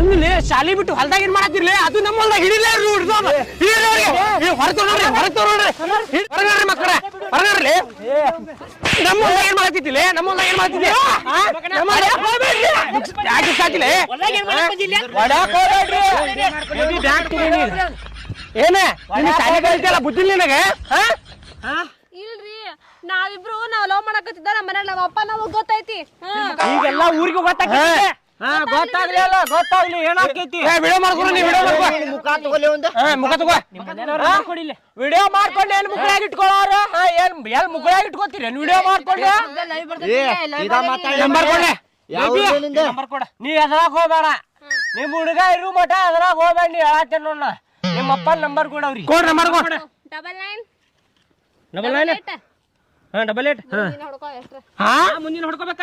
ಅಲ್ಲಿ ಶಾಲಿ ಬಿಟ್ಟು ಹೊಲ್ದಾಗ ಏನ್ ಮಾಡತ್ತಿರ್ಲಿ ಅದು ನಮ್ಮ ಹೊಲ್ದಾಗ ಹಿಡಿಲೇ ಹೊರಗ್ರಿ ಮಕ್ಕಳ ಹೊರಗ್ರಿ ನಮ್ಮ ಹೊಲ್ದಾಗ ಏನ್ ಮಾಡತ್ತಿದ್ದಿಲ್ಲ ನಮ್ಮ ಹೊಲ್ದಾಗ ಏನ್ ಮಾಡ್ತಿದ್ದೆ ಯಾಕೆ ಸಾಕಿಲ್ಲ ಏನ ಶಾಲೆ ಕಲಿತಲ್ಲ ಬುದ್ಧಿ ನಿನಗೆ ಇಲ್ರಿ ನಾವಿಬ್ರು ಲವ್ ಮಾಡಕತ್ತಿದ್ದ ನಮ್ಮ ಮನೆ ನಮ್ಮ ಅಪ್ಪ ನಾವು ಗೊತ್ತೈತಿ ಈಗೆಲ್ಲ ಊರಿಗೆ ಗೊತ್ತಾಗ್ತೈತಿ ಗೊತ್ತಾಗ್ಲಿಲ್ಲ ಗೊತ್ತಾಗ್ಲಿ ಏನಾಕೈತಿ ವಿಡಿಯೋ ಮಾಡ್ಕೊಡು ನೀ ವಿಡಿಯೋ ಮಾಡ್ಕೊ ಮುಖ ತಗೊಲಿ ಒಂದು ಮುಖ ತಗೋ ವಿಡಿಯೋ ಮಾಡ್ಕೊಂಡು ಏನ್ ಮುಖಳಾಗಿ ಇಟ್ಕೊಳ್ಳೋರು ಏನ್ ಎಲ್ ಮುಖಳಾಗಿ ಇಟ್ಕೋತೀರಿ ವಿಡಿಯೋ ಮಾಡ್ಕೊಂಡು ನಂಬರ್ ಕೊಡ್ಲೆ ನಂಬರ್ ಕೊಡ ನೀ ಎದ್ರಾಗ ಹೋಗ್ಬೇಡ ನಿಮ್ ಹುಡುಗ ಇರು ಮಠ ಅದ್ರಾಗ ಹೋಗ್ಬೇಡ ನೀ ಹೇಳತ್ತೇನ ನೋಡ ನಿಮ್ಮ ಅಪ್ಪ ನಂಬರ್ ಕೊಡವ್ರಿ ಕೊಡ್ ನಂಬರ್ ಕೊಡ 99 ಡಬಲ್ 8 ಡಬಲ್ 8 ಹುಡ್ಕೋ ಎಷ್ಟ್ರ ಮುಂದಿನ ಹೊಡ್ಕೋಬೇಕ